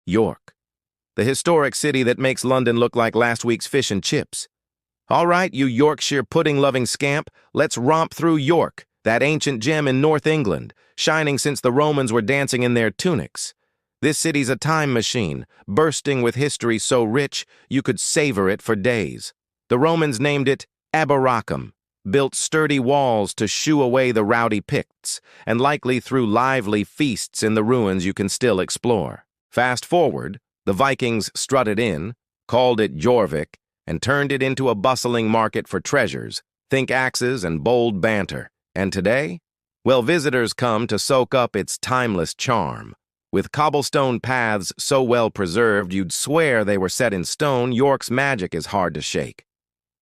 York, the historic city that makes London look like last week's fish and chips. All right, you Yorkshire pudding-loving scamp, let's romp through York, that ancient gem in North England, shining since the Romans were dancing in their tunics. This city's a time machine, bursting with history so rich you could savor it for days. The Romans named it Aberracum, built sturdy walls to shoo away the rowdy Picts, and likely threw lively feasts in the ruins you can still explore. Fast forward, the Vikings strutted in, called it Jorvik, and turned it into a bustling market for treasures, think axes and bold banter. And today? Well, visitors come to soak up its timeless charm. With cobblestone paths so well preserved you'd swear they were set in stone, York's magic is hard to shake.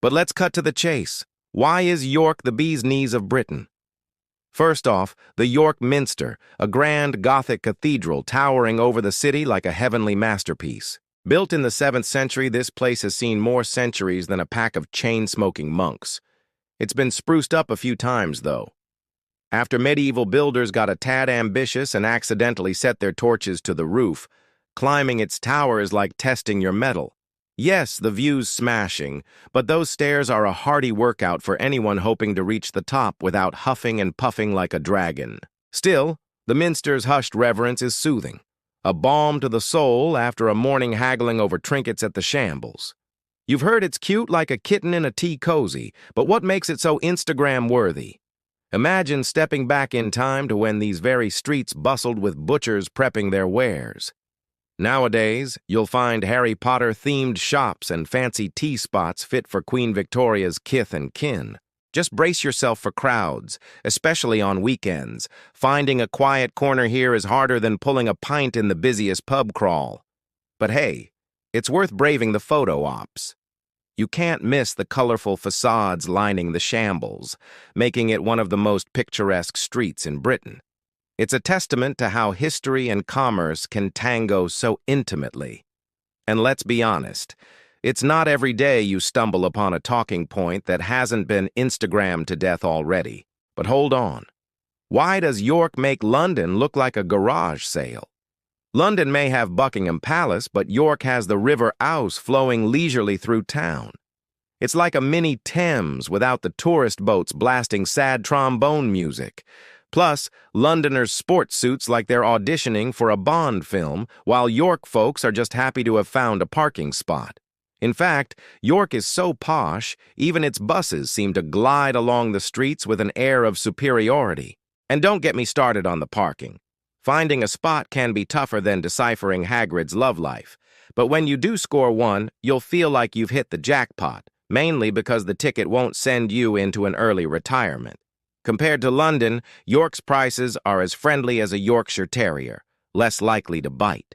But let's cut to the chase. Why is York the bee's knees of Britain? First off, the York Minster, a grand Gothic cathedral towering over the city like a heavenly masterpiece. Built in the 7th century, this place has seen more centuries than a pack of chain-smoking monks. It's been spruced up a few times, though. After medieval builders got a tad ambitious and accidentally set their torches to the roof, climbing its tower is like testing your mettle. Yes, the view's smashing, but those stairs are a hearty workout for anyone hoping to reach the top without huffing and puffing like a dragon. Still, the Minster's hushed reverence is soothing. A balm to the soul after a morning haggling over trinkets at the shambles. You've heard it's cute like a kitten in a tea cozy, but what makes it so Instagram-worthy? Imagine stepping back in time to when these very streets bustled with butchers prepping their wares. Nowadays, you'll find Harry Potter-themed shops and fancy tea spots fit for Queen Victoria's kith and kin. Just brace yourself for crowds, especially on weekends. Finding a quiet corner here is harder than pulling a pint in the busiest pub crawl. But hey, it's worth braving the photo ops. You can't miss the colorful facades lining the shambles, making it one of the most picturesque streets in Britain. It's a testament to how history and commerce can tango so intimately. And let's be honest, it's not every day you stumble upon a talking point that hasn't been Instagrammed to death already. But hold on. Why does York make London look like a garage sale? London may have Buckingham Palace, but York has the River Ouse flowing leisurely through town. It's like a mini Thames without the tourist boats blasting sad trombone music. Plus, Londoners sport suits like they're auditioning for a Bond film, while York folks are just happy to have found a parking spot. In fact, York is so posh, even its buses seem to glide along the streets with an air of superiority. And don't get me started on the parking. Finding a spot can be tougher than deciphering Hagrid's love life. But when you do score one, you'll feel like you've hit the jackpot, mainly because the ticket won't send you into an early retirement. Compared to London, York's prices are as friendly as a Yorkshire Terrier, less likely to bite.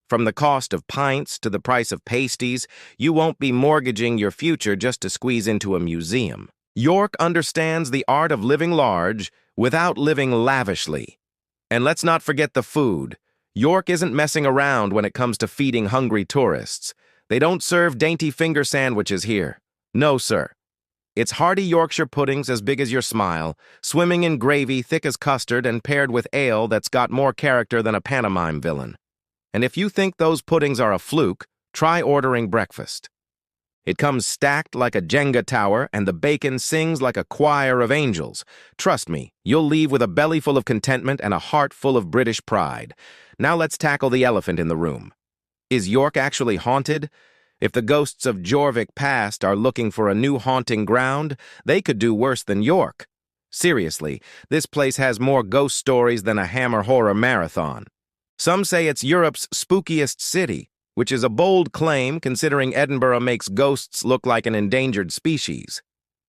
From the cost of pints to the price of pasties, you won't be mortgaging your future just to squeeze into a museum. York understands the art of living large without living lavishly. And let's not forget the food. York isn't messing around when it comes to feeding hungry tourists. They don't serve dainty finger sandwiches here. No, sir. It's hearty Yorkshire puddings as big as your smile, swimming in gravy thick as custard and paired with ale that's got more character than a pantomime villain. And if you think those puddings are a fluke, try ordering breakfast. It comes stacked like a Jenga tower, and the bacon sings like a choir of angels. Trust me, you'll leave with a belly full of contentment and a heart full of British pride. Now let's tackle the elephant in the room. Is York actually haunted? If the ghosts of Jorvik past are looking for a new haunting ground, they could do worse than York. Seriously, this place has more ghost stories than a Hammer horror marathon. Some say it's Europe's spookiest city, which is a bold claim considering Edinburgh makes ghosts look like an endangered species.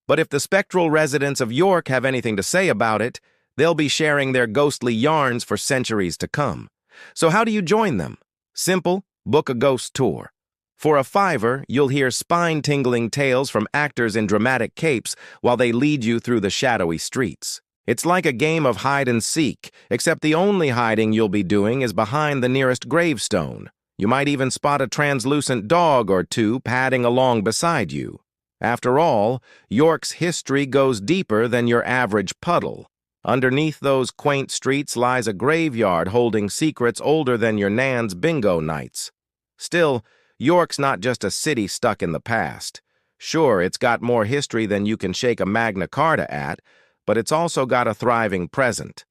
But if the spectral residents of York have anything to say about it, they'll be sharing their ghostly yarns for centuries to come. So how do you join them? Simple, book a ghost tour. For a $5, you'll hear spine-tingling tales from actors in dramatic capes while they lead you through the shadowy streets. It's like a game of hide-and-seek, except the only hiding you'll be doing is behind the nearest gravestone. You might even spot a translucent dog or two padding along beside you. After all, York's history goes deeper than your average puddle. Underneath those quaint streets lies a graveyard holding secrets older than your nan's bingo nights. Still, York's not just a city stuck in the past. Sure, it's got more history than you can shake a Magna Carta at, but it's also got a thriving present.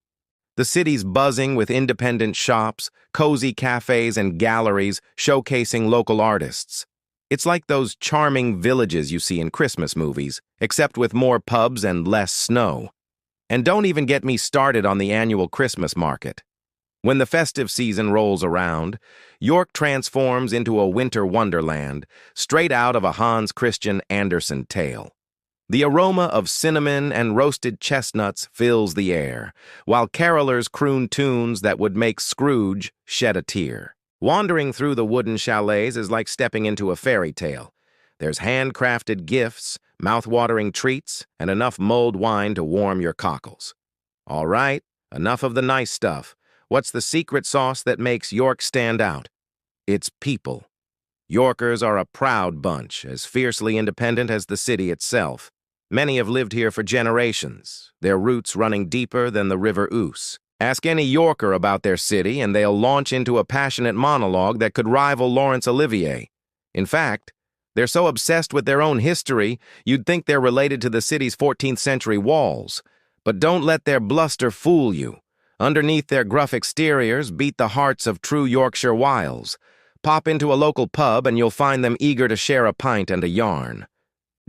The city's buzzing with independent shops, cozy cafes, and galleries showcasing local artists. It's like those charming villages you see in Christmas movies, except with more pubs and less snow. And don't even get me started on the annual Christmas market. When the festive season rolls around, York transforms into a winter wonderland, straight out of a Hans Christian Andersen tale. The aroma of cinnamon and roasted chestnuts fills the air, while carolers croon tunes that would make Scrooge shed a tear. Wandering through the wooden chalets is like stepping into a fairy tale. There's handcrafted gifts, mouth-watering treats, and enough mulled wine to warm your cockles. All right, enough of the nice stuff. What's the secret sauce that makes York stand out? It's people. Yorkers are a proud bunch, as fiercely independent as the city itself. Many have lived here for generations, their roots running deeper than the River Ouse. Ask any Yorker about their city, and they'll launch into a passionate monologue that could rival Laurence Olivier. In fact, they're so obsessed with their own history, you'd think they're related to the city's 14th century walls. But don't let their bluster fool you. Underneath their gruff exteriors beat the hearts of true Yorkshire wiles. Pop into a local pub and you'll find them eager to share a pint and a yarn.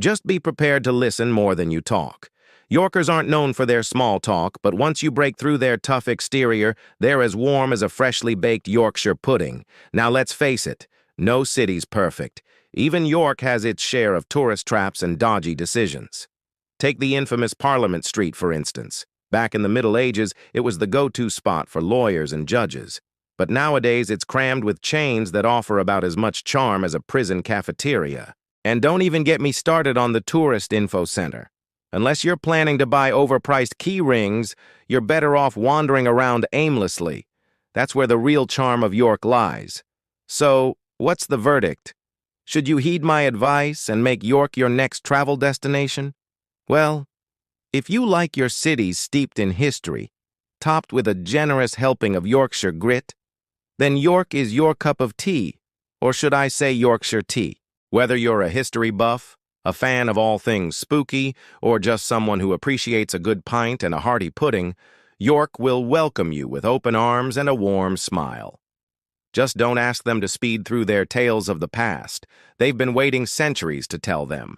Just be prepared to listen more than you talk. Yorkers aren't known for their small talk, but once you break through their tough exterior, they're as warm as a freshly baked Yorkshire pudding. Now let's face it, no city's perfect. Even York has its share of tourist traps and dodgy decisions. Take the infamous Parliament Street, for instance. Back in the Middle Ages, it was the go-to spot for lawyers and judges. But nowadays, it's crammed with chains that offer about as much charm as a prison cafeteria. And don't even get me started on the tourist info center. Unless you're planning to buy overpriced key rings, you're better off wandering around aimlessly. That's where the real charm of York lies. So, what's the verdict? Should you heed my advice and make York your next travel destination? Well, if you like your city steeped in history, topped with a generous helping of Yorkshire grit, then York is your cup of tea, or should I say Yorkshire tea. Whether you're a history buff, a fan of all things spooky, or just someone who appreciates a good pint and a hearty pudding, York will welcome you with open arms and a warm smile. Just don't ask them to speed through their tales of the past. They've been waiting centuries to tell them.